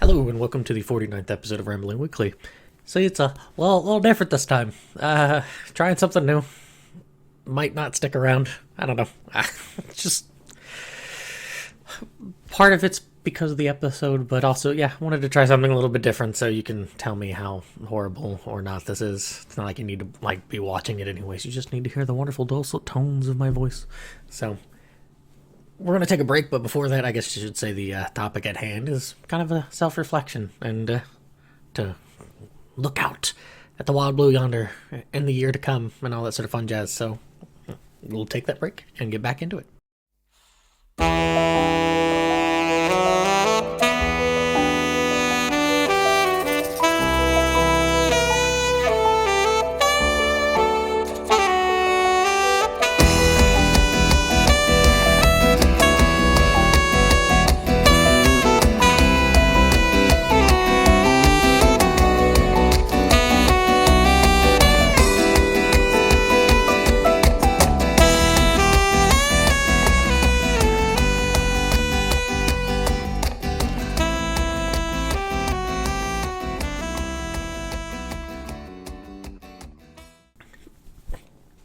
Hello and welcome to the 49th episode of Rambling Weekly. See, it's a little different this time. Trying something new. Might not stick around. I don't know. Just part of it's because of the episode, but also, I wanted to try something a little bit different so you can tell me how horrible or not this is. It's not like you need to be watching it anyways. You just need to hear the wonderful dulcet tones of my voice. So we're going to take a break, but before that, I guess you should say the topic at hand is kind of a self-reflection and to look out at the wild blue yonder in the year to come and all that sort of fun jazz. So we'll take that break and get back into it.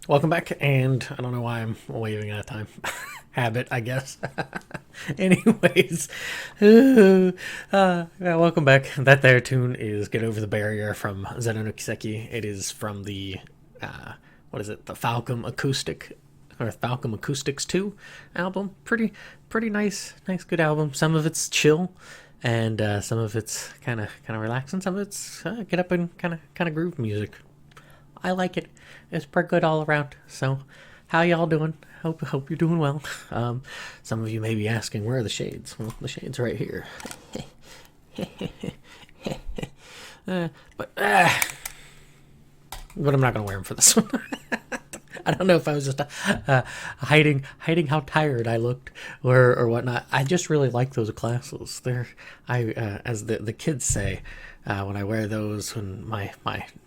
Welcome back, and I don't know why I'm waving at a time. Habit, I guess. Anyways, welcome back. That there tune is Get Over the Barrier from Zeno no Kiseki. It is from the, the Falcom Acoustic, or Falcom Acoustics 2 album. Pretty nice, good album. Some of it's chill, and some of it's kind of relaxing. Some of it's get up and kind of groove music. I like it. It's pretty good all around. So, how y'all doing? Hope you're doing well. Some of you may be asking, where are the shades? Well, the shades are right here. But I'm not gonna wear them for this one. I don't know if I was just hiding how tired I looked or whatnot. I just really like those glasses. As the kids say, when I wear those, when my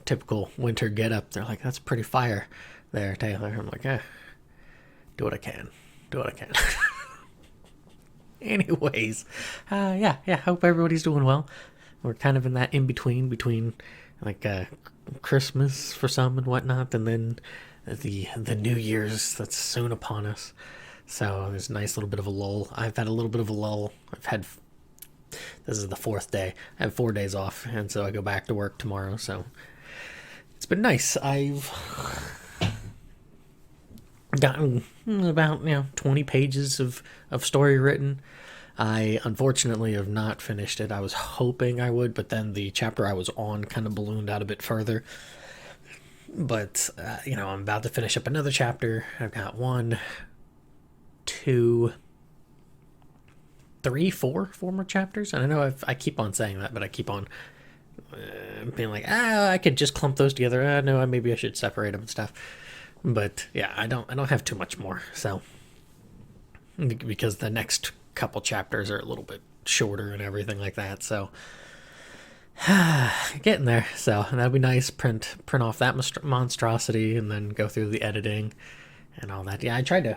typical winter get-up, they're like, that's pretty fire there, Taylor. I'm like, do what I can. Anyways, hope everybody's doing well. We're kind of in that between like Christmas for some and whatnot, and then the New Year's that's soon upon us. So there's a nice little bit of a lull. I've had a little bit of a lull. This is the fourth day. I have 4 days off, and so I go back to work tomorrow, so it's been nice. I've gotten about 20 pages of story written. I unfortunately have not finished it. I was hoping I would, but then the chapter I was on kind of ballooned out a bit further. But, I'm about to finish up another chapter. I've got 1, 2, 3, 4 more chapters. And I know I keep on saying that, but I keep on being like, I could just clump those together. No, maybe I should separate them and stuff. But yeah, I don't have too much more. So because the next couple chapters are a little bit shorter and everything like that. So getting there. So that'd be nice. Print off that monstrosity and then go through the editing and all that. Yeah, I tried to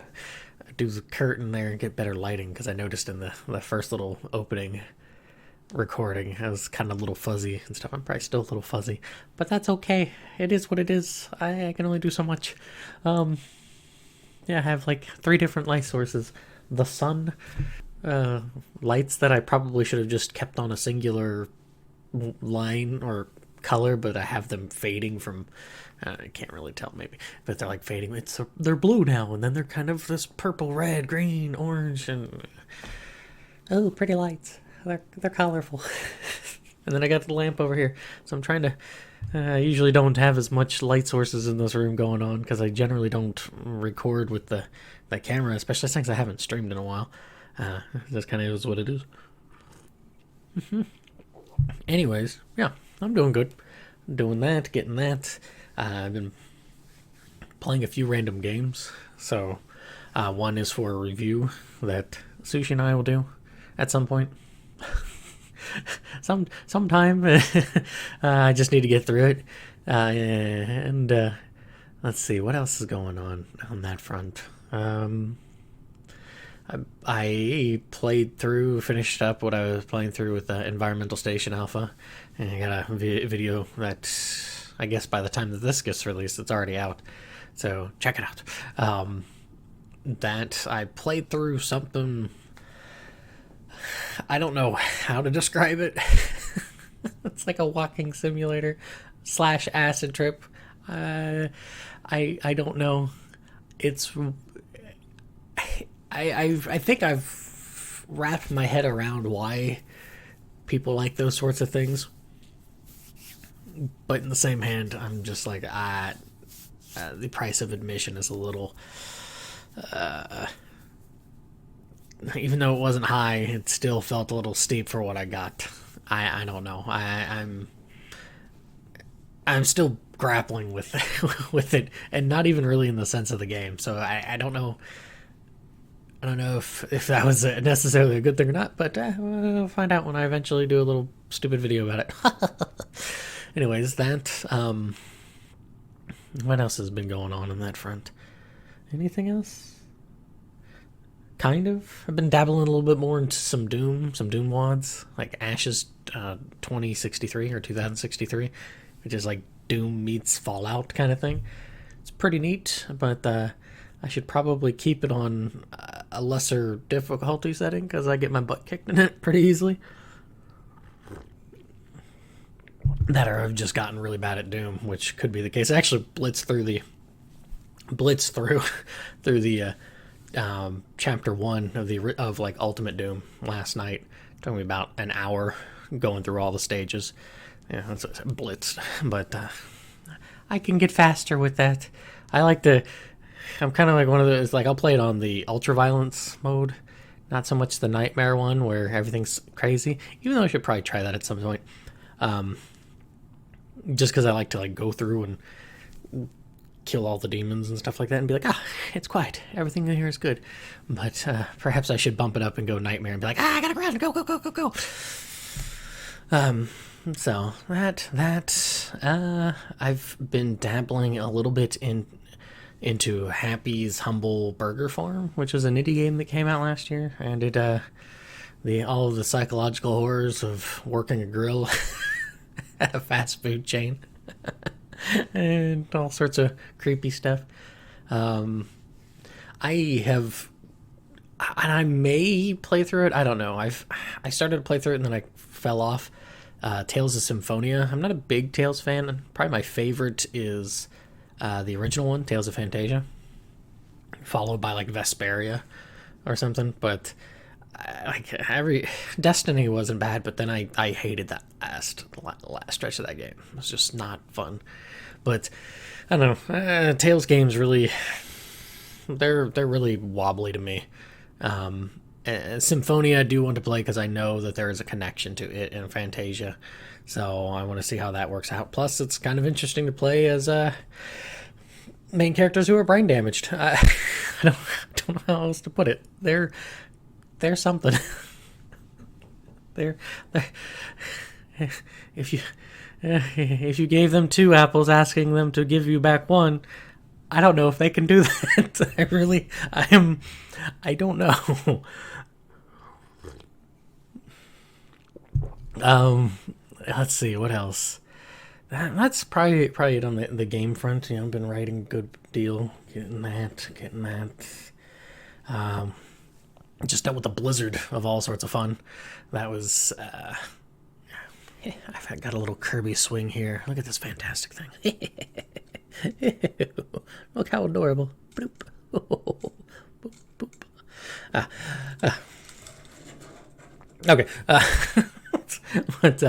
do the curtain there and get better lighting because I noticed in the first little opening recording I was kind of a little fuzzy and stuff. I'm probably still a little fuzzy, but that's okay. It is what it is. I can only do so much. I have like 3 different light sources. The sun lights that I probably should have just kept on a singular line or color, but I have them fading from I can't really tell maybe, but they're like fading. They're blue now, and then they're kind of this purple, red, green, orange, and pretty lights. They're colorful. And then I got the lamp over here, so I'm trying to I usually don't have as much light sources in this room going on because I generally don't record with the camera, especially since I haven't streamed in a while. This kind of is what it is. Anyways, I'm doing good. Doing that, getting that. I've been playing a few random games. So, one is for a review that Sushi and I will do at some point. Sometime. I just need to get through it. And let's see, what else is going on that front? I played through, finished up what I was playing through with the Environmental Station Alpha, and I got a video that I guess by the time that this gets released, it's already out. So check it out. That I played through something. I don't know how to describe it. It's like a walking simulator slash acid trip. I don't know. It's I think I've wrapped my head around why people like those sorts of things, but in the same hand, I'm just like, the price of admission is a little. Even though it wasn't high, it still felt a little steep for what I got. I don't know. I'm still grappling with with it, and not even really in the sense of the game. So I don't know. I don't know if that was necessarily a good thing or not, but we'll find out when I eventually do a little stupid video about it. Anyways, that what else has been going on that front? Anything else? Kind of. I've been dabbling a little bit more into some Doom wads, like Ashes 2063 or 2063, which is like Doom meets Fallout kind of thing. It's pretty neat, but I should probably keep it on a lesser difficulty setting because I get my butt kicked in it pretty easily. That or I've just gotten really bad at Doom, which could be the case. I actually blitzed through the chapter 1 of like Ultimate Doom last night. It took me about an hour going through all the stages. Yeah, that's blitzed, but I can get faster with that. I'm kind of like one of those, like I'll play it on the ultra violence mode, not so much the nightmare one where everything's crazy. Even though I should probably try that at some point, just because I like to like go through and kill all the demons and stuff like that and be like, it's quiet, everything in here is good. But perhaps I should bump it up and go nightmare and be like, I gotta run, go. So that I've been dabbling a little bit into Happy's Humble Burger Farm, which is an indie game that came out last year, and it all of the psychological horrors of working a grill at a fast food chain. And all sorts of creepy stuff. I may play through it. I don't know. I started to play through it and then I fell off. Tales of Symphonia. I'm not a big Tales fan. Probably my favorite is the original one, Tales of Fantasia, followed by like Vesperia or something. But like every Destiny wasn't bad, but then I hated that last stretch of that game. It was just not fun. But I don't know. Tales games really, they're really wobbly to me. Symphonia I do want to play because I know that there is a connection to it in Fantasia, so I want to see how that works out. Plus, it's kind of interesting to play as main characters who are brain damaged. I don't know how else to put it. They're something. they're if you gave them 2 apples asking them to give you back 1, I don't know if they can do that. I don't know. Let's see, what else? That's probably it on the game front. I've been writing a good deal, getting that. Just dealt with a blizzard of all sorts of fun. That was, I've got a little Kirby swing here. Look at this fantastic thing. Look how adorable. Bloop. Boop, boop. Okay. But,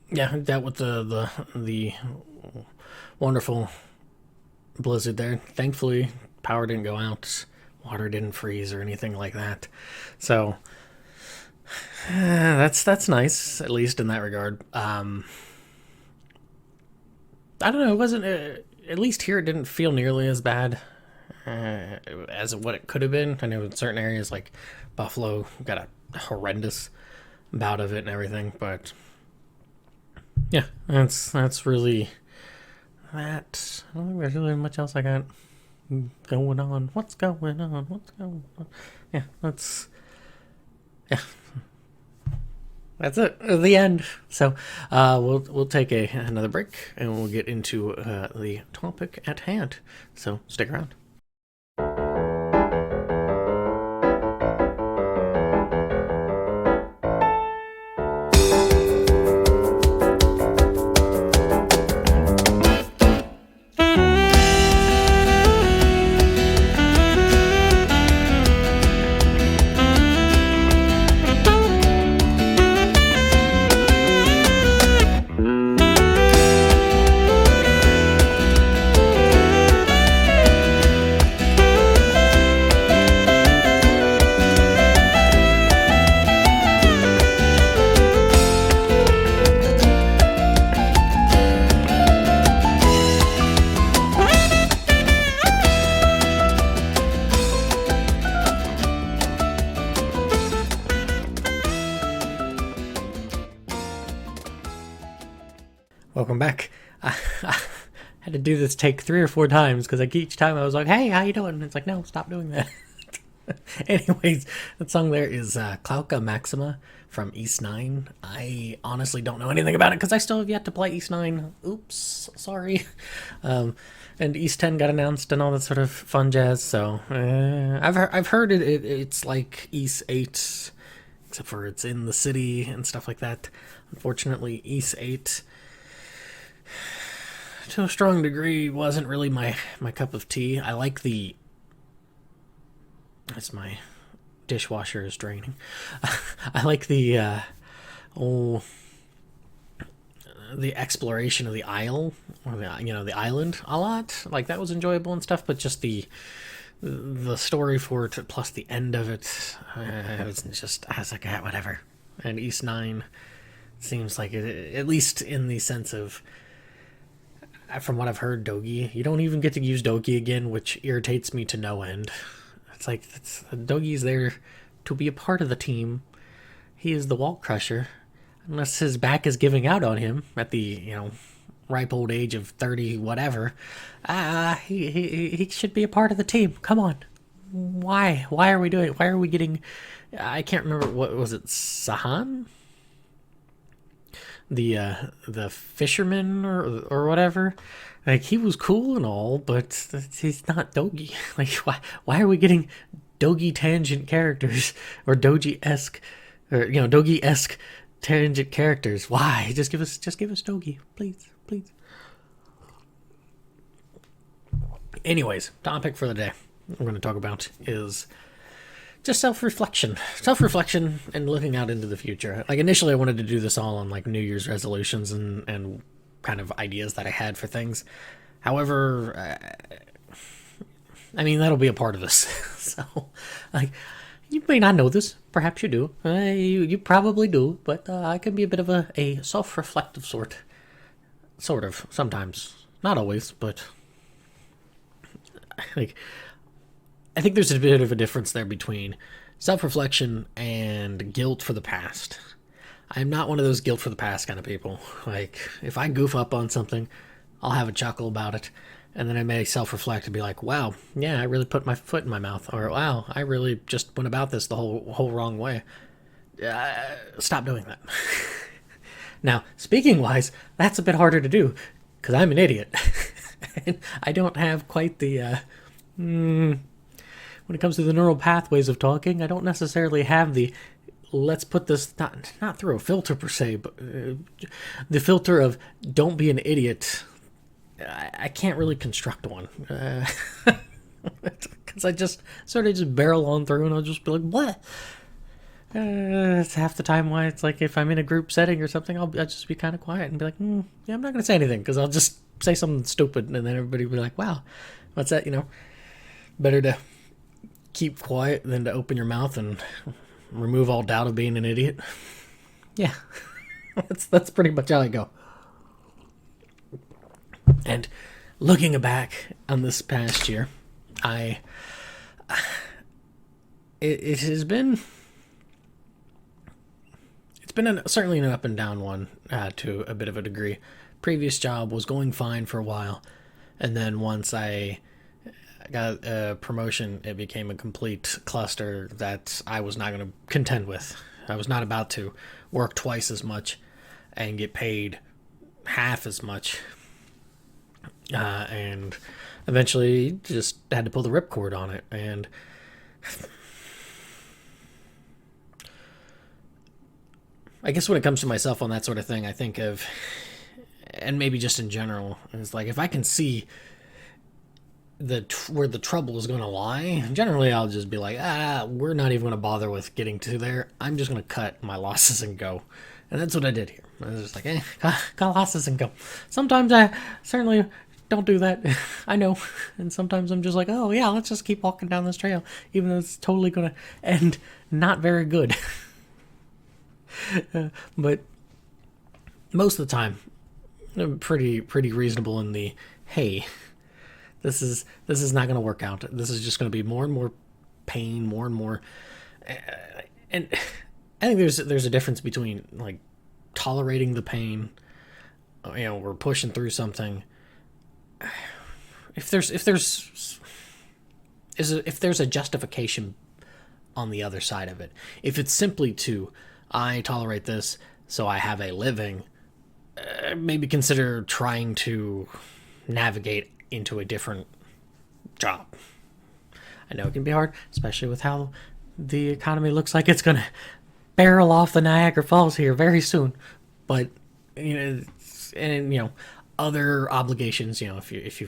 yeah, dealt with the wonderful blizzard there. Thankfully, power didn't go out. Water didn't freeze or anything like that. So that's nice, at least in that regard. I don't know. It wasn't at least here. It didn't feel nearly as bad as what it could have been. I know in certain areas like Buffalo got a horrendous bout of it and everything, but yeah, that's really that. I don't think there's really much else I got. going on? What's going on? What's going on? Yeah, yeah, that's it. The end. So we'll take another break and we'll get into the topic at hand. So stick around. Welcome back. I had to do this take 3 or 4 times because like each time I was like, "Hey, how you doing?" And it's like, "No, stop doing that." Anyways, that song there is Klauka Maxima from East 9. I honestly don't know anything about it because I still have yet to play East 9. Oops, sorry. And East 10 got announced and all that sort of fun jazz. So I've heard it's like East 8, except for it's in the city and stuff like that. Unfortunately, East 8 to a strong degree wasn't really my cup of tea. I like the... That's my dishwasher is draining. I like the the exploration of the isle, or the island a lot. Like that was enjoyable and stuff, but just the story for it plus the end of it, I was like, whatever. And East 9 seems like it, at least in the sense of, from what I've heard, Dogi, you don't even get to use Dogi again, which irritates me to no end. It's like, Dogi's there to be a part of the team. He is the wall crusher. Unless his back is giving out on him at the, ripe old age of 30 whatever, he should be a part of the team. Come on. Why are we doing it? Why are we getting... I can't remember, what was it, Sahan? The fisherman or whatever, like he was cool and all, but he's not Dogi. Like why are we getting Dogi tangent characters or Doji-esque or Dogi-esque tangent characters? Why? Just give us Dogi, please. Anyways, topic for the day we're going to talk about is just self-reflection and looking out into the future. Like initially I wanted to do this all on like New Year's resolutions and kind of ideas that I had for things. However, that'll be a part of this. So like, you may not know this, perhaps you do, you probably do, but I can be a bit of a self-reflective sort of, sometimes, not always, but like, I think there's a bit of a difference there between self-reflection and guilt for the past. I'm not one of those guilt for the past kind of people. Like, if I goof up on something, I'll have a chuckle about it, and then I may self-reflect and be like, wow, yeah, I really put my foot in my mouth, or wow, I really just went about this the whole wrong way. Stop doing that. Now, speaking-wise, that's a bit harder to do, because I'm an idiot. And I don't have quite the... When it comes to the neural pathways of talking, I don't necessarily have the, let's put this, not through a filter per se, but the filter of don't be an idiot. I can't really construct one. Because I just sort of just barrel on through and I'll just be like, what? It's half the time why it's like if I'm in a group setting or something, I'll just be kind of quiet and be like, yeah, I'm not going to say anything because I'll just say something stupid and then everybody will be like, wow, what's that, Better to keep quiet than to open your mouth and remove all doubt of being an idiot. Yeah, that's pretty much how I go. And looking back on this past year, it has been, certainly an up and down one to a bit of a degree. Previous job was going fine for a while, and then once I got a promotion, it became a complete cluster that I was not going to contend with. I was not about to work twice as much and get paid half as much. And eventually just had to pull the ripcord on it. And I guess when it comes to myself on that sort of thing, I think of, and maybe just in general, it's like if I can see where the trouble is going to lie, generally I'll just be like, we're not even going to bother with getting to there. I'm just going to cut my losses and go. And that's what I did here. I was just like, cut losses and go. Sometimes I certainly don't do that. I know. And sometimes I'm just like, oh yeah, let's just keep walking down this trail, even though it's totally going to end not very good. But most of the time, I'm pretty reasonable in the, hey, this is not going to work out. This is just going to be more and more pain, more and more. And I think there's a difference between like tolerating the pain, or pushing through something. If there's a justification on the other side of it, if it's simply I tolerate this so I have a living, maybe consider trying to navigate into a different job. I know it can be hard, especially with how the economy looks like it's going to barrel off the Niagara Falls here very soon. But other obligations, if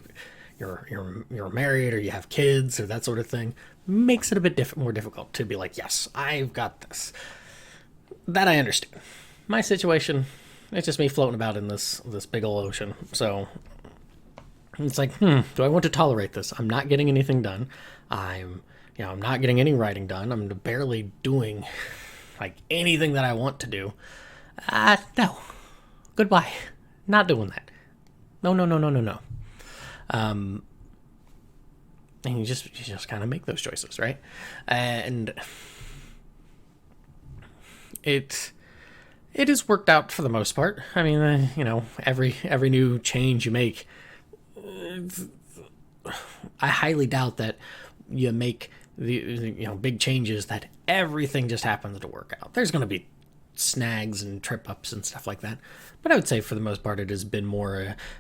you're married or you have kids or that sort of thing, makes it a bit more difficult to be like, yes, I've got this. That I understand. My situation, it's just me floating about in this big old ocean. So it's like, do I want to tolerate this? I'm not getting anything done. I'm not getting any writing done. I'm barely doing like anything that I want to do. No. Goodbye. Not doing that. No. And you just kind of make those choices, right? And it has worked out for the most part. I mean, every new change you make, I highly doubt that you make the big changes that everything just happens to work out. There's going to be snags and trip ups and stuff like that, but I would say for the most part it has been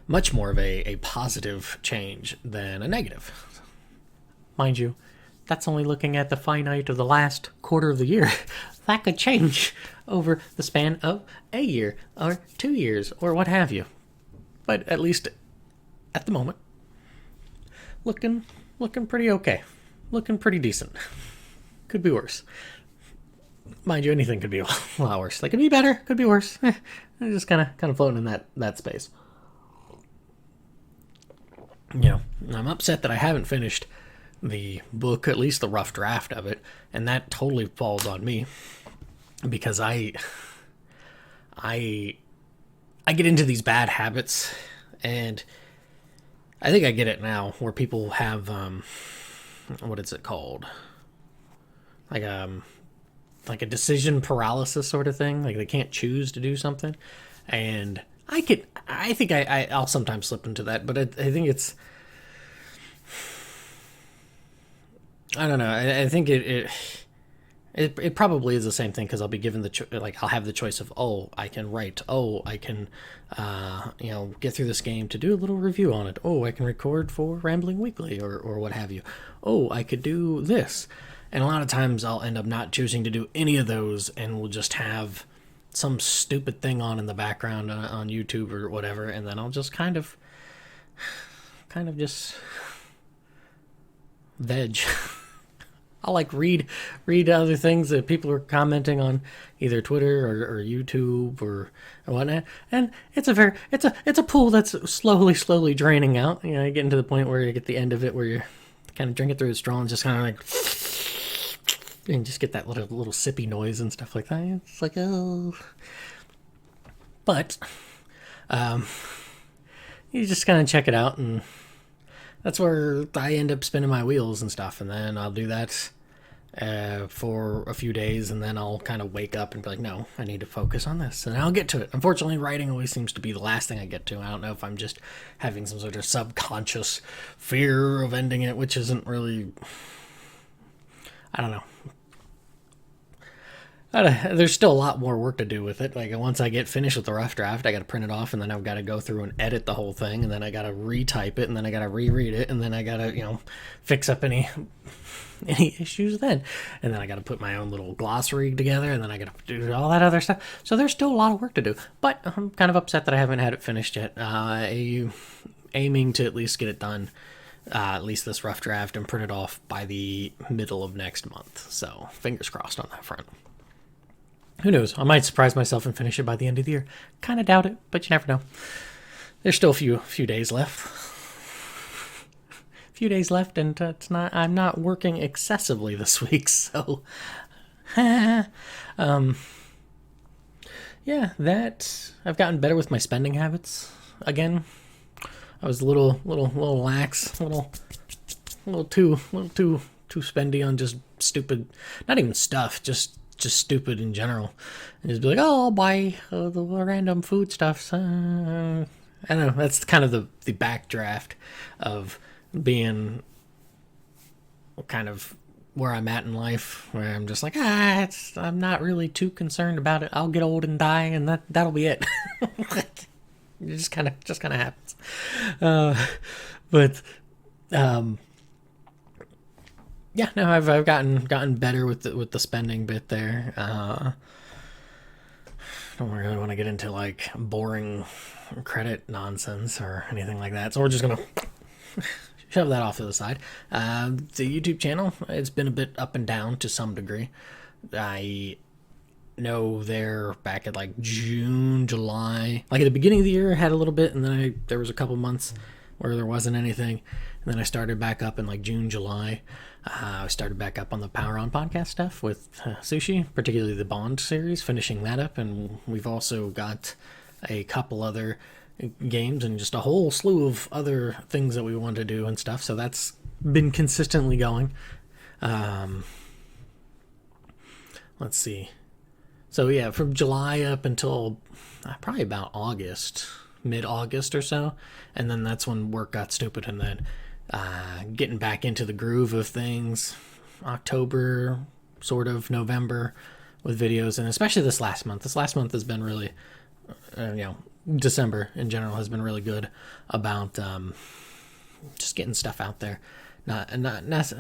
much more of a positive change than a negative. Mind you, that's only looking at the finite of the last quarter of the year. That could change over the span of a year or 2 years or what have you. But at least at the moment, looking pretty okay. Looking pretty decent. Could be worse. Mind you, anything could be a lot worse. They could be better, could be worse. I'm just kind of floating in that space. I'm upset that I haven't finished the book, at least the rough draft of it, and that totally falls on me because I get into these bad habits, and I think I get it now where people have what is it called, like a decision paralysis sort of thing, like they can't choose to do something. And I think I'll sometimes slip into that, but I think it's, I don't know. I think it probably is the same thing because I'll be given I'll have the choice of, I can write, I can get through this game to do a little review on it, I can record for Rambling Weekly or what have you, I could do this. And a lot of times I'll end up not choosing to do any of those, and we'll just have some stupid thing on in the background on YouTube or whatever, and then I'll just kind of just veg. I'll read other things that people are commenting on either Twitter or YouTube or whatnot, and it's a pool that's slowly draining out. Getting to the point where you get the end of it where you kind of drink it through the straw and just kind of and just get that little sippy noise and stuff like that. It's like, but you just kind of check it out, and that's where I end up spinning my wheels and stuff. And then I'll do that for a few days, and then I'll kind of wake up and be like, no, I need to focus on this, and I'll get to it. Unfortunately, writing always seems to be the last thing I get to. I don't know if I'm just having some sort of subconscious fear of ending it, which isn't really, I don't know. There's still a lot more work to do with it. Like, once I get finished with the rough draft, I got to print it off, and then I've got to go through and edit the whole thing, and then I got to retype it, and then I got to reread it, and then I got to, fix up any issues then. And then I got to put my own little glossary together, and then I got to do all that other stuff. So there's still a lot of work to do, but I'm kind of upset that I haven't had it finished yet. Aiming to at least get it done, at least this rough draft, and print it off by the middle of next month. So fingers crossed on that front. Who knows? I might surprise myself and finish it by the end of the year. Kind of doubt it, but you never know. There's still a few days left. And I'm not working excessively this week, so yeah, that I've gotten better with my spending habits again. I was a little lax, a little too spendy on just stupid, not even stuff, just stupid in general, and just be like, oh, I'll buy the random food stuff. I don't know. That's kind of the backdraft of being kind of where I'm at in life, where I'm just like, I'm not really too concerned about it. I'll get old and die, and that'll be it. It just kind of happens. Yeah, no, I've gotten better with the spending bit there. Don't really want to get into like boring credit nonsense or anything like that, so we're just gonna shove that off to the side. The YouTube channel, it's been a bit up and down to some degree. I know there back at like June, July, like at the beginning of the year, I had a little bit, and then there was a couple months where there wasn't anything, and then I started back up in like June, July. I started back up on the Power On podcast stuff with Sushi, particularly the Bond series, finishing that up, and we've also got a couple other games and just a whole slew of other things that we want to do and stuff, so that's been consistently going. Let's see. So yeah, from July up until probably about August, mid-August or so, and then that's when work got stupid, and then getting back into the groove of things, October, sort of November, with videos, and especially this last month. This last month has been really, December in general has been really good about just getting stuff out there. And I've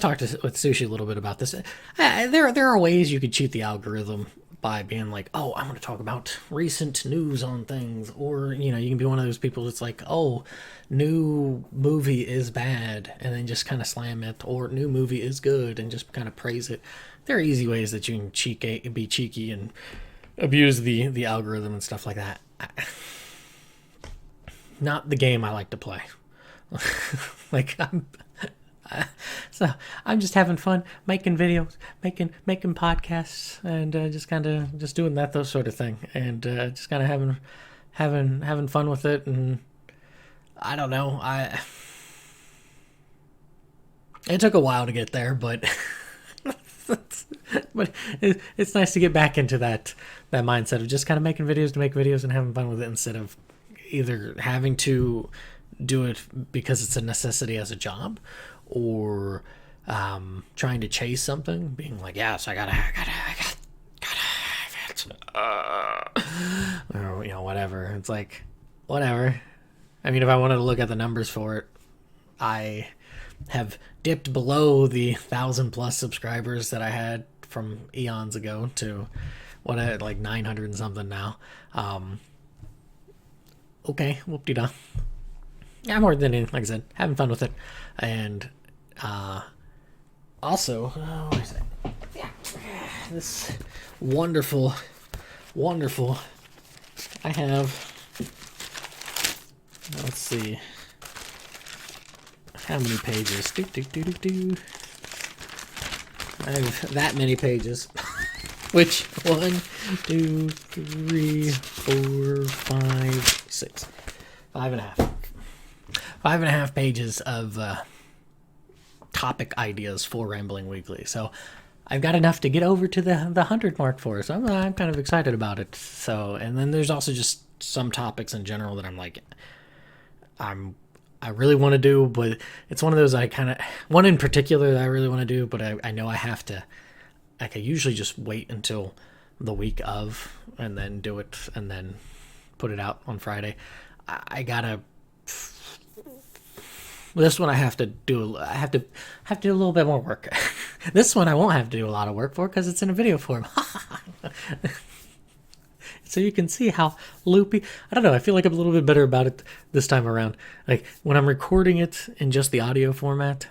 talked with Sushi a little bit about this. There are ways you could cheat the algorithm by being like, oh, I'm going to talk about recent news on things, or you can be one of those people that's like, oh, new movie is bad, and then just kind of slam it, or new movie is good and just kind of praise it. There are easy ways that you can be cheeky and abuse the algorithm and stuff like that. Not the game I like to play. So I'm just having fun making videos, making podcasts, and just doing those sort of thing, and just kind of having fun with it. And I don't know, it took a while to get there, but but it's nice to get back into that mindset of just kind of making videos to make videos and having fun with it, instead of either having to do it because it's a necessity as a job, or trying to chase something, being like, yes, I gotta have it, or whatever. It's like, whatever. I mean, if I wanted to look at the numbers for it, I have dipped below the 1,000+ subscribers that I had from eons ago to like 900 and something now. Okay, whoop-de-dum. Yeah, more than anything, like I said, having fun with it. And also, what is it? Yeah, this wonderful, I have, let's see, how many pages? I have that many pages. Which, 1, 2, 3, 4, 5, 6, 5.5. 5.5 pages of topic ideas for Rambling Weekly. So I've got enough to get over to the 100 mark for. So I'm kind of excited about it. So, and then there's also just some topics in general that I'm like, I really want to do, but it's one of those one in particular that I really want to do, but I know I have to, I usually just wait until the week of and then do it and then put it out on Friday. This one I have to do. I have to do a little bit more work. This one I won't have to do a lot of work for because it's in a video form. So you can see how loopy. I don't know. I feel like I'm a little bit better about it this time around. Like when I'm recording it in just the audio format,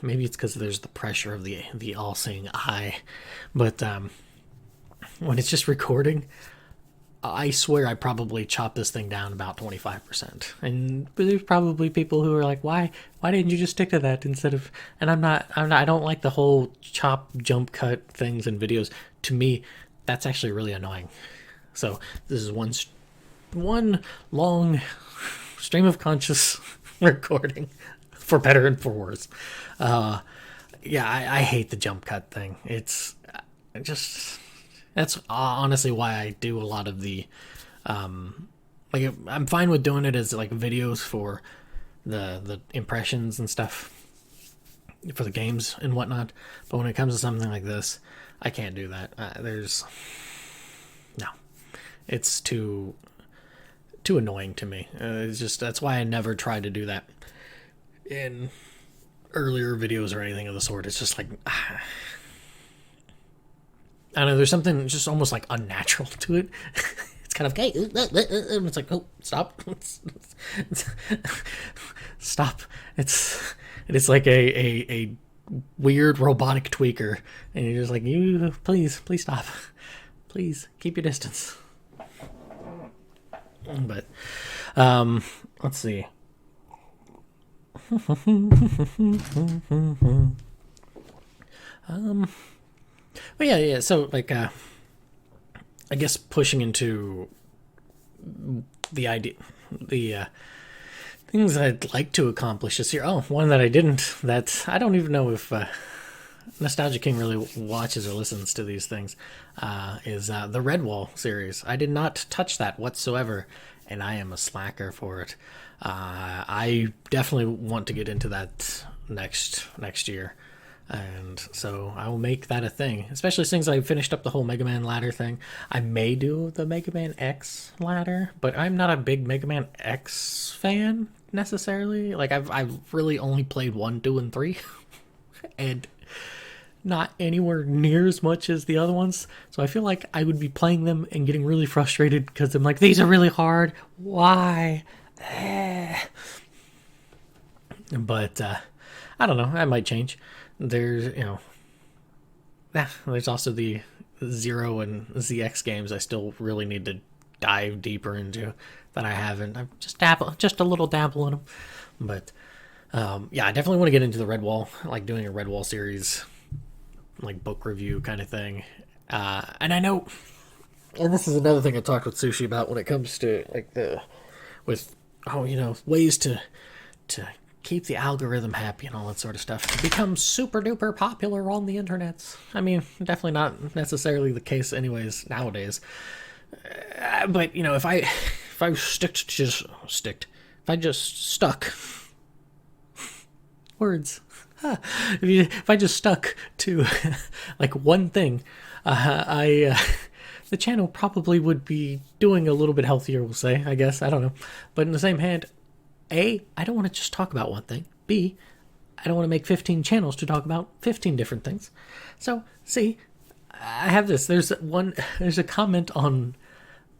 maybe it's because there's the pressure of the all-seeing eye, but when it's just recording, I swear I probably chopped this thing down about 25%. And there's probably people who are like, why didn't you just stick to that instead of, and I don't like the whole chop, jump cut things in videos. To me, that's actually really annoying. So this is one long stream of conscious recording, for better and for worse. I hate the jump cut thing. It's just, that's honestly why I do a lot of the, I'm fine with doing it as like videos for the impressions and stuff for the games and whatnot. But when it comes to something like this, I can't do that. No, it's too annoying to me. It's just, that's why I never tried to do that in earlier videos or anything of the sort. It's just like, I don't know, there's something just almost like unnatural to it. It's kind of, okay, it's like, oh, stop. Stop. It's like a weird robotic tweaker. And you're just like, please stop. Please keep your distance. But, let's see. But yeah. So like, I guess pushing into the idea, the things I'd like to accomplish this year. Oh, one that I didn't. That I don't even know if Nostalgia King really watches or listens to these things. Is the Redwall series. I did not touch that whatsoever, and I am a slacker for it. I definitely want to get into that next year. And so I will make that a thing, especially since I finished up the whole Mega Man ladder thing. I may do the Mega Man X ladder, but I'm not a big Mega Man X fan necessarily. Like I've really only played 1, 2, and 3, and not anywhere near as much as the other ones. So I feel like I would be playing them and getting really frustrated because I'm like, these are really hard. Why? But I don't know. That might change. There's, there's also the Zero and ZX games I still really need to dive deeper into that I haven't. I've just a little dabble in them. But, I definitely want to get into the Redwall, like doing a Redwall series, like book review kind of thing. And I know, and this is another thing I talked with Sushi about when it comes to like ways to keep the algorithm happy and all that sort of stuff. To become super duper popular on the internet. I mean, definitely not necessarily the case anyways nowadays. But if I just stuck words. If I just stuck to like one thing, the channel probably would be doing a little bit healthier, we'll say, I guess. I don't know. But in the same hand, A, I don't want to just talk about one thing. B, I don't want to make 15 channels to talk about 15 different things. So, C, I have this. There's a comment on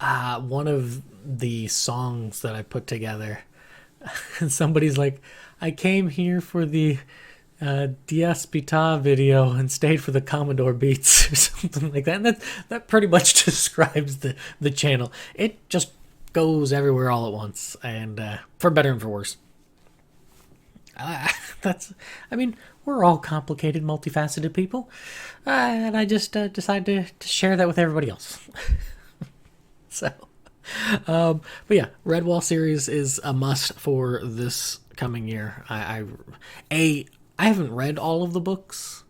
one of the songs that I put together. And somebody's like, I came here for the Diaz Pita video and stayed for the Commodore beats or something like that. And that pretty much describes the channel. It just goes everywhere all at once, and for better and for worse. We're all complicated, multifaceted people, and I just decided to share that with everybody else. So, but yeah, Redwall series is a must for this coming year. I haven't read all of the books.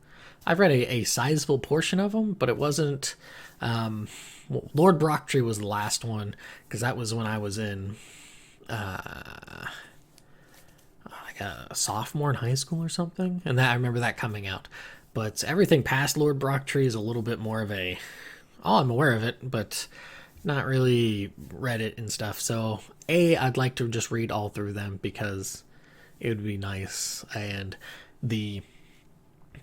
I've read a sizable portion of them, but it wasn't. Lord Brocktree was the last one because that was when I was in like a sophomore in high school or something, and that I remember that coming out. But everything past Lord Brocktree is a little bit more of a, oh, I'm aware of it, but not really read it and stuff. So I'd like to just read all through them because it would be nice, and the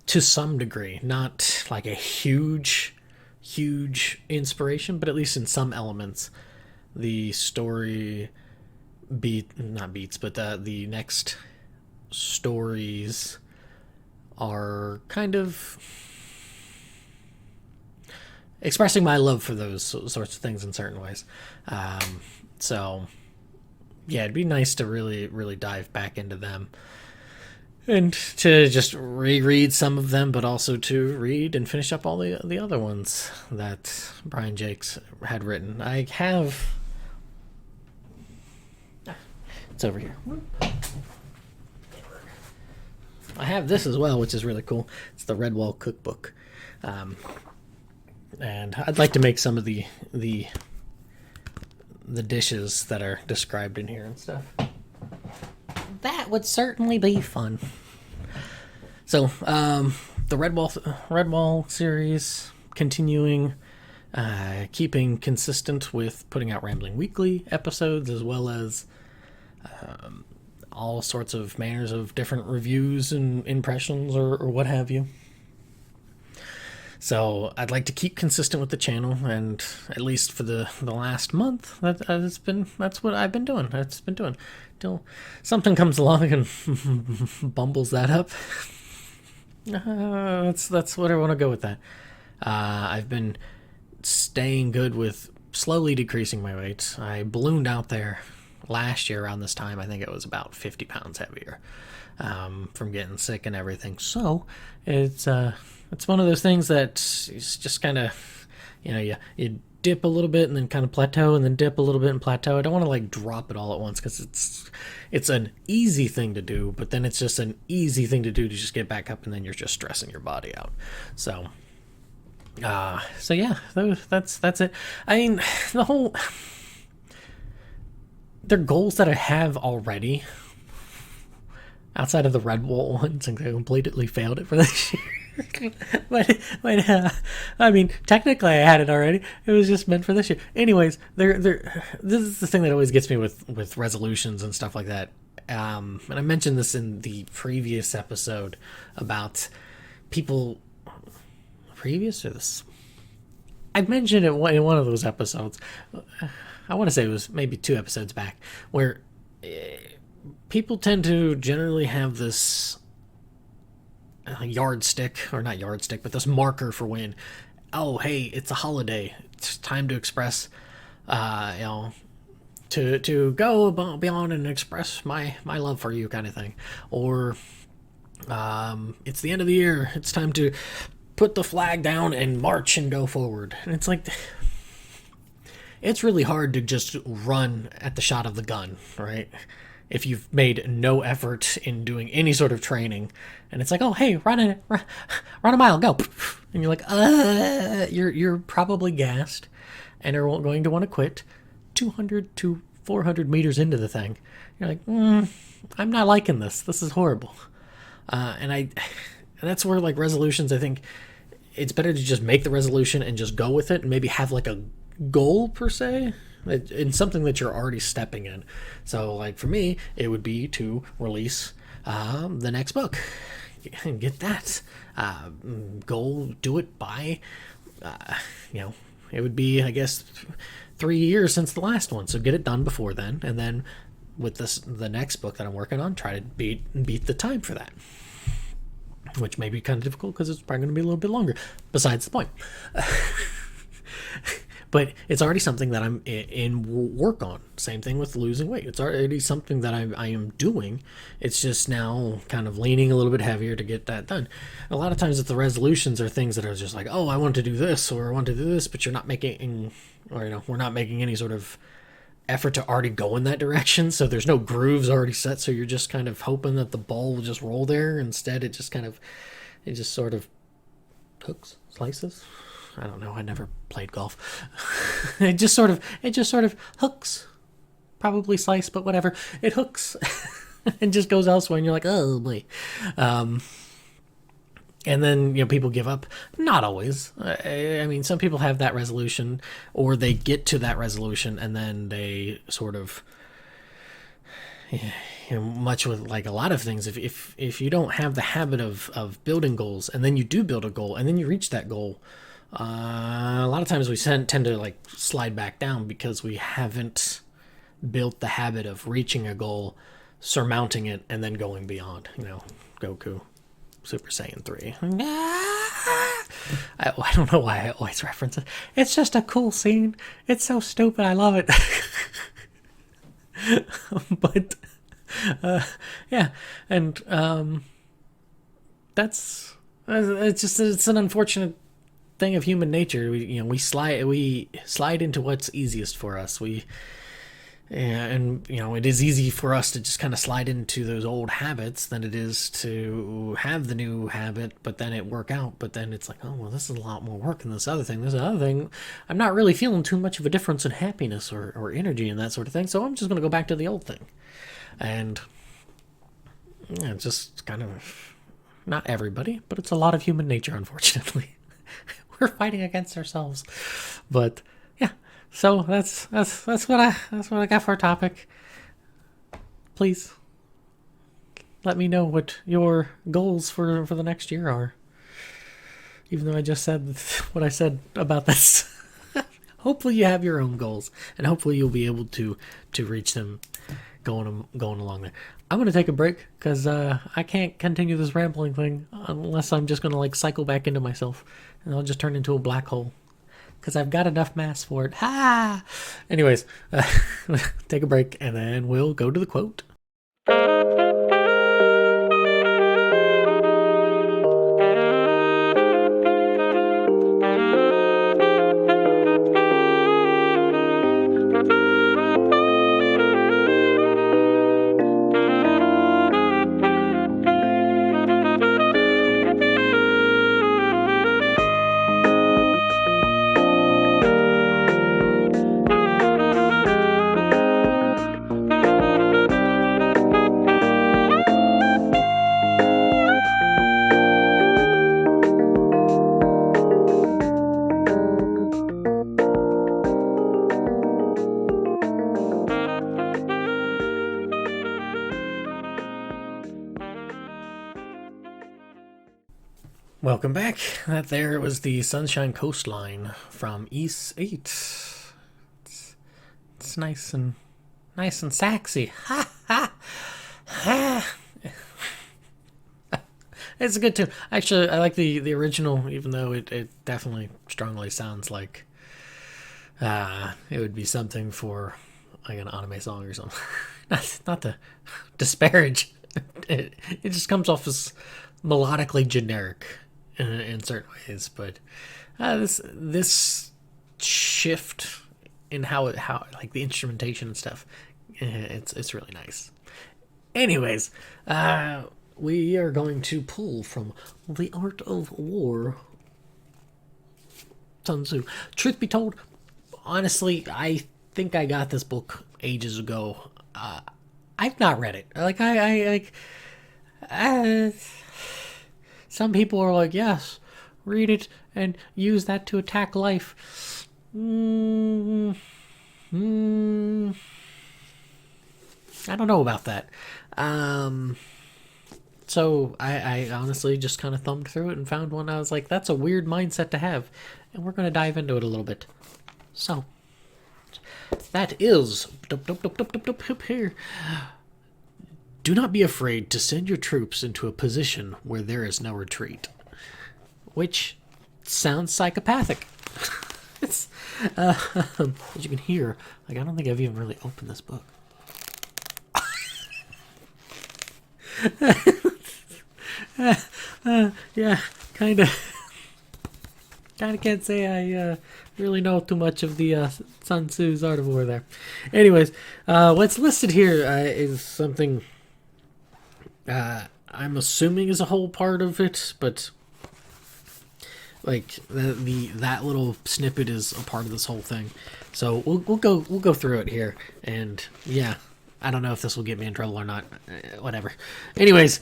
to some degree, not like a huge inspiration, but at least in some elements, the story not beats, but the next stories are kind of expressing my love for those sorts of things in certain ways. So yeah, it'd be nice to really dive back into them and to just reread some of them, but also to read and finish up all the other ones that Brian Jacques had written. I have, it's over here. I have this as well, which is really cool. It's the Redwall Cookbook, and I'd like to make some of the dishes that are described in here and stuff. That would certainly be fun. So, the Redwall series, continuing, keeping consistent with putting out Rambling Weekly episodes, as well as all sorts of manners of different reviews and impressions or what have you. So I'd like to keep consistent with the channel, and at least for the last month, that's what I've been doing. Till something comes along and bumbles that up. That's what I want to go with that. I've been staying good with slowly decreasing my weight. I ballooned out there last year around this time. I think it was about 50 pounds heavier from getting sick and everything. So it's one of those things that is just kind of, you dip a little bit and then kind of plateau, and then dip a little bit and plateau. I don't want to like drop it all at once because it's an easy thing to do, but then it's just an easy thing to do to just get back up, and then you're just stressing your body out. So yeah, that's it. I mean, they're goals that I have already outside of the Redwall ones, and I completely failed it for this year. but I mean, technically I had it already. It was just meant for this year. Anyways, this is the thing that always gets me with resolutions and stuff like that. And I mentioned this in the previous episode about people. Previous or this? I mentioned it in one of those episodes. I want to say it was maybe 2 episodes back, where people tend to generally have this yardstick, or not yardstick, but this marker for when, oh, hey, it's a holiday. It's time to express, to go beyond and express my love for you, kind of thing. Or it's the end of the year. It's time to put the flag down and march and go forward. And it's like, it's really hard to just run at the shot of the gun, right? If you've made no effort in doing any sort of training, and it's like, oh, hey, run a mile, go, and you're like, you're probably gassed, and are going to want to quit 200 to 400 meters into the thing. You're like, I'm not liking this. This is horrible. And that's where, like, resolutions, I think it's better to just make the resolution and just go with it, and maybe have like a goal per se, in something that you're already stepping in. So, like, for me, it would be to release the next book and get that goal. Do it by, it would be, I guess, 3 years since the last one. So get it done before then, and then with the next book that I'm working on, try to beat the time for that. Which may be kind of difficult because it's probably going to be a little bit longer. Besides the point. But it's already something that I'm in work on. Same thing with losing weight. It's already something that I am doing. It's just now kind of leaning a little bit heavier to get that done. A lot of times the resolutions are things that are just like, oh, I want to do this, or I want to do this, but you're not making, or we're not making any sort of effort to already go in that direction, so there's no grooves already set, so you're just kind of hoping that the ball will just roll there. Instead, it just sort of hooks, slices. I don't know. I never played golf. It just sort of hooks, probably slice, but whatever. It hooks and just goes elsewhere, and you're like, oh boy. And then, people give up. Not always. I mean, some people have that resolution, or they get to that resolution, and then they sort of, much with like a lot of things, if you don't have the habit of building goals, and then you do build a goal, and then you reach that goal, a lot of times we tend to like slide back down because we haven't built the habit of reaching a goal, surmounting it, and then going beyond. Goku. Super Saiyan 3. I don't know why I always reference it. It's just a cool scene. It's so stupid. I love it. But, yeah. And, it's an unfortunate thing of human nature. We slide into what's easiest for us. And it is easy for us to just kind of slide into those old habits than it is to have the new habit, but then it work out. But then it's like, oh, well, this is a lot more work than this other thing. This other thing, I'm not really feeling too much of a difference in happiness or energy and that sort of thing. So I'm just going to go back to the old thing. And it's just kind of, not everybody, but it's a lot of human nature, unfortunately. We're fighting against ourselves. But so that's what I got for a topic. Please let me know what your goals for the next year are. Even though I just said what I said about this. Hopefully you have your own goals, and hopefully you'll be able to reach them going along there. I'm going to take a break because I can't continue this rambling thing unless I'm just going to like cycle back into myself, and I'll just turn into a black hole. Because I've got enough mass for it. Ha! Anyways, take a break, and then we'll go to the quote. Welcome back. That there was the Sunshine Coastline from Ys 8. It's nice and sexy. Ha ha ha. It's a good tune. Actually, I like the original, even though it definitely strongly sounds like it would be something for like an anime song or something. Not to disparage. It just comes off as melodically generic in certain ways, but this shift in how like the instrumentation and stuff, it's really nice. Anyways, we are going to pull from The Art of War, Sun Tzu. Truth be told, honestly, I think I got this book ages ago. I've not read it. Some people are like, yes, read it and use that to attack life. I don't know about that. So I honestly just kind of thumbed through it and found one. I was like, that's a weird mindset to have. And we're going to dive into it a little bit. So, that is here. Do not be afraid to send your troops into a position where there is no retreat. Which sounds psychopathic. It's, as you can hear, like, I don't think I've even really opened this book. Yeah, kind of can't say I really know too much of the Sun Tzu's Art of War there. Anyways, what's listed here is something I'm assuming is a whole part of it, but like that little snippet is a part of this whole thing. So we'll go through it here, and yeah, I don't know if this will get me in trouble or not. Whatever. Anyways,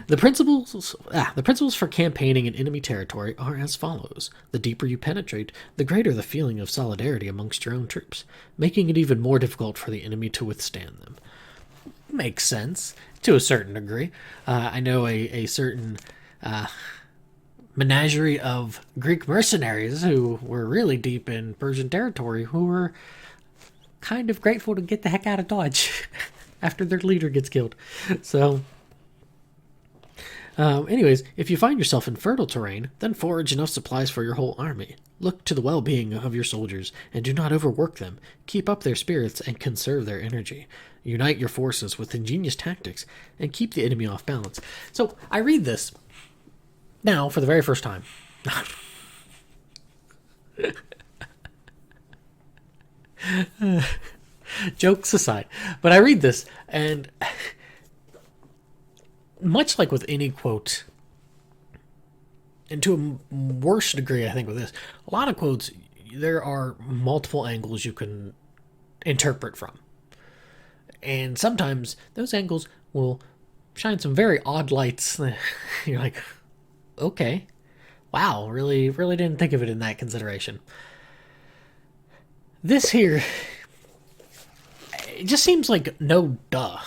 the principles for campaigning in enemy territory are as follows. The deeper you penetrate, the greater the feeling of solidarity amongst your own troops, making it even more difficult for the enemy to withstand them. Makes sense to a certain degree. I know a certain menagerie of Greek mercenaries who were really deep in Persian territory who were kind of grateful to get the heck out of Dodge after their leader gets killed. So anyways, if you find yourself in fertile terrain, then forage enough supplies for your whole army. Look to the well-being of your soldiers, and do not overwork them. Keep up their spirits and conserve their energy. Unite your forces with ingenious tactics, and keep the enemy off balance. So, I read this now for the very first time. Jokes aside. But I read this, and much like with any quote, and to a worse degree, I think with this, a lot of quotes, there are multiple angles you can interpret from. And sometimes those angles will shine some very odd lights. You're like, okay, wow, really didn't think of it in that consideration. This here, it just seems like no duh.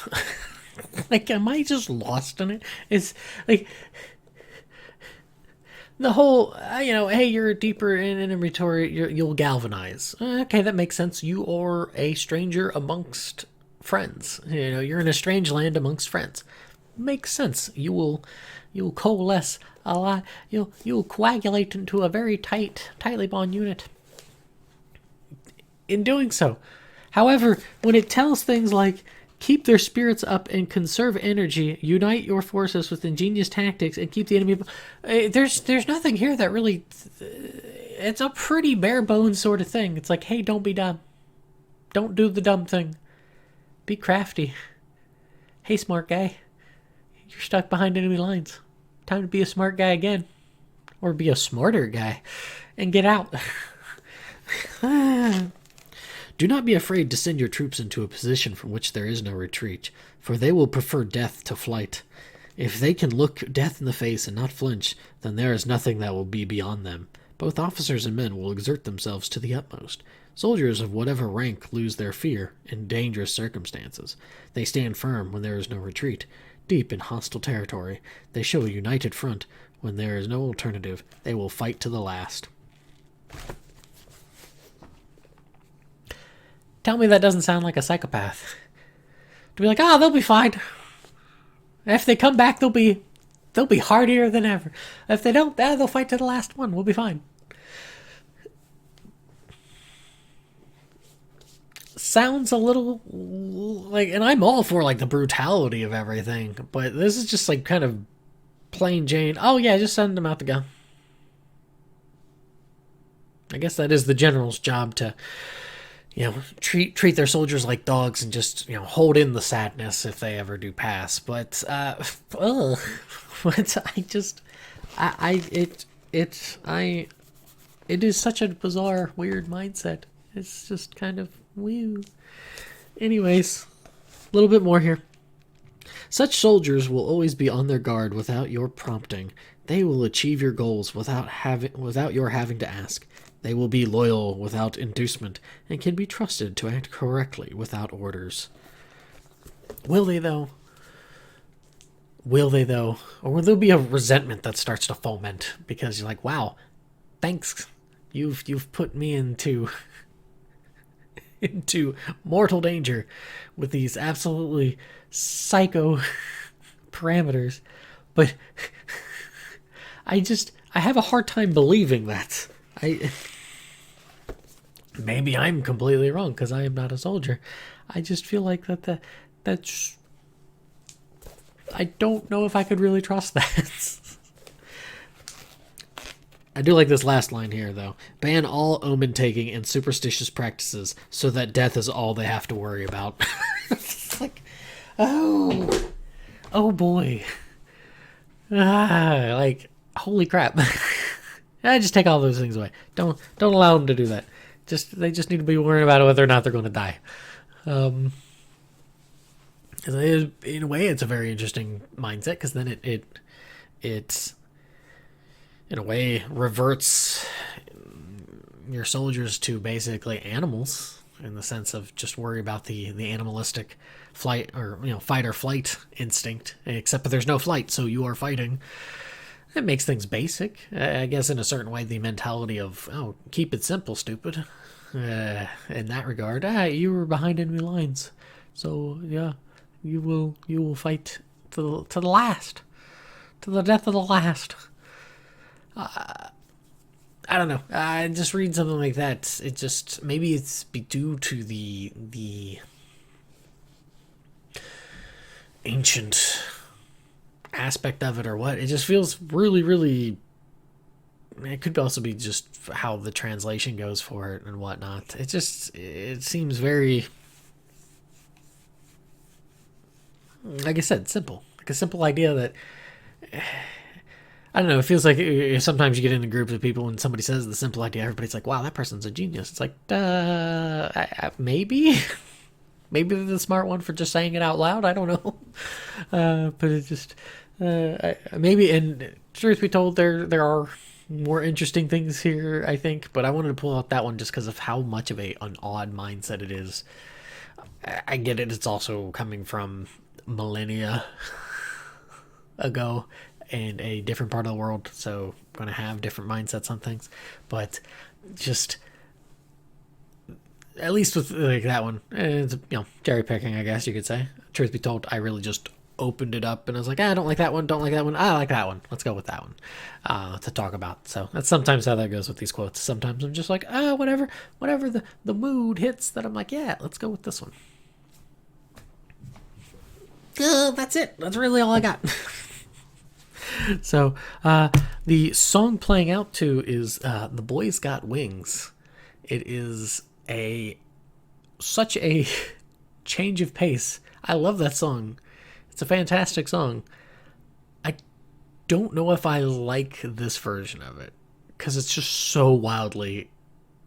Like, am I just lost in it? It's like the whole, hey, you're deeper in enemy territory, you'll galvanize. Okay, that makes sense. You are a stranger amongst friends. You're in a strange land amongst friends. Makes sense. You'll coalesce a lot. You'll coagulate into a very tightly bound unit. In doing so, however, when it tells things like keep their spirits up and conserve energy, unite your forces with ingenious tactics, and keep the enemy. There's nothing here that really. It's a pretty bare bones sort of thing. It's like, hey, don't be dumb. Don't do the dumb thing. Be crafty. Hey, smart guy. You're stuck behind enemy lines. Time to be a smart guy again. Or be a smarter guy. And get out. Do not be afraid to send your troops into a position from which there is no retreat, for they will prefer death to flight. If they can look death in the face and not flinch, then there is nothing that will be beyond them. Both officers and men will exert themselves to the utmost. Soldiers of whatever rank lose their fear in dangerous circumstances. They stand firm when there is no retreat. Deep in hostile territory, they show a united front. When there is no alternative, they will fight to the last. Tell me that doesn't sound like a psychopath. To be like, they'll be fine. If they come back, they'll be hardier than ever. If they don't, they'll fight to the last one. We'll be fine. Sounds a little like, and I'm all for like the brutality of everything, but this is just like kind of plain Jane. Oh yeah, just send them out to go. I guess that is the general's job to, treat their soldiers like dogs and just, hold in the sadness if they ever do pass. But, but it is such a bizarre, weird mindset. It's just kind of weird. Anyways, a little bit more here. Such soldiers will always be on their guard without your prompting. They will achieve your goals without your having to ask. They will be loyal without inducement and can be trusted to act correctly without orders. Will they though? Or will there be a resentment that starts to foment because you're like, wow, thanks. You've put me into mortal danger with these absolutely psycho parameters. But I have a hard time believing that. Maybe I'm completely wrong because I am not a soldier. I just feel like that's. I don't know if I could really trust that. I do like this last line here, though. Ban all omen taking and superstitious practices so that death is all they have to worry about. It's like, oh, oh boy. Like, holy crap. I just take all those things away. Don't allow them to do that. They just need to be worrying about whether or not they're going to die. In a way, it's a very interesting mindset, because then it in a way reverts your soldiers to basically animals, in the sense of just worry about the animalistic flight, or fight or flight instinct, except that there's no flight, so you are fighting. It makes things basic, I guess. In a certain way, the mentality of, oh, keep it simple, stupid, in that regard. You were behind enemy lines, so yeah, you will fight to the last, to the death of the last. I don't know. I just read something like that. It just, maybe it's due to the ancient aspect of it, or what. It just feels really, really. It could also be just how the translation goes for it and whatnot. It seems very, like I said, simple. Like a simple idea that, I don't know, it feels like sometimes you get into groups of people and somebody says the simple idea, everybody's like, wow, that person's a genius. It's like, maybe? Maybe they're the smart one for just saying it out loud. I don't know. But it just, maybe, and truth be told, there are more interesting things here, I think. But I wanted to pull out that one just because of how much of an odd mindset it is. I get it. It's also coming from millennia ago and a different part of the world, so going to have different mindsets on things. But just, at least with like that one, it's, cherry picking, I guess you could say. Truth be told, I really just opened it up and I was like, I don't like that one, don't like that one, I like that one, let's go with that one to talk about. So that's sometimes how that goes with these quotes. Sometimes I'm just like, whatever the mood hits, that I'm like, yeah, let's go with this one. That's it. That's really all I got. So the song playing out to is The Boys Got Wings. It is such a change of pace. I love that song. It's a fantastic song. I don't know if I like this version of it, because it's just so wildly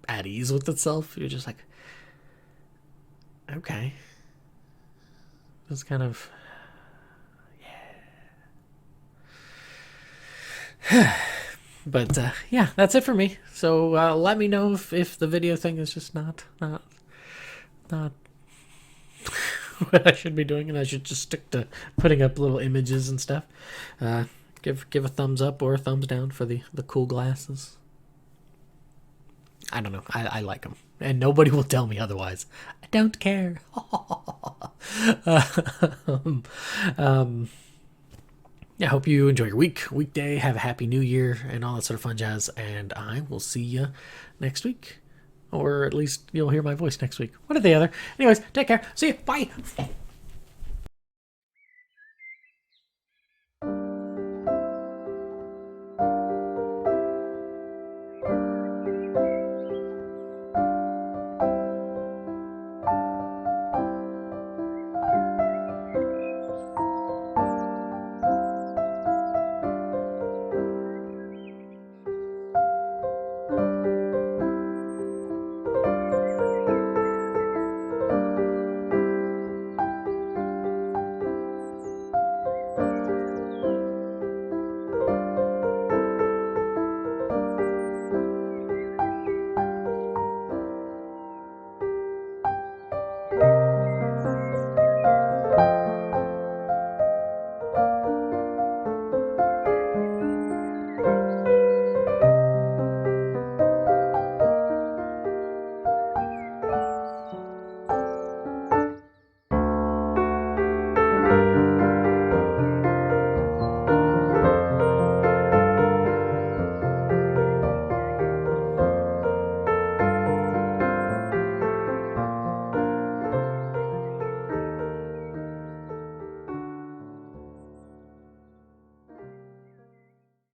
at ease with itself. You're just like, okay. It's kind of, but yeah, that's it for me. So let me know if the video thing is just not what I should be doing, and I should just stick to putting up little images and stuff. Give a thumbs up or a thumbs down for the cool glasses. I don't know. I like them, and nobody will tell me otherwise. I don't care. I hope you enjoy your weekday, have a happy new year, and all that sort of fun jazz, and I will see you next week. Or at least you'll hear my voice next week. One or the other. Anyways, take care. See you. Bye.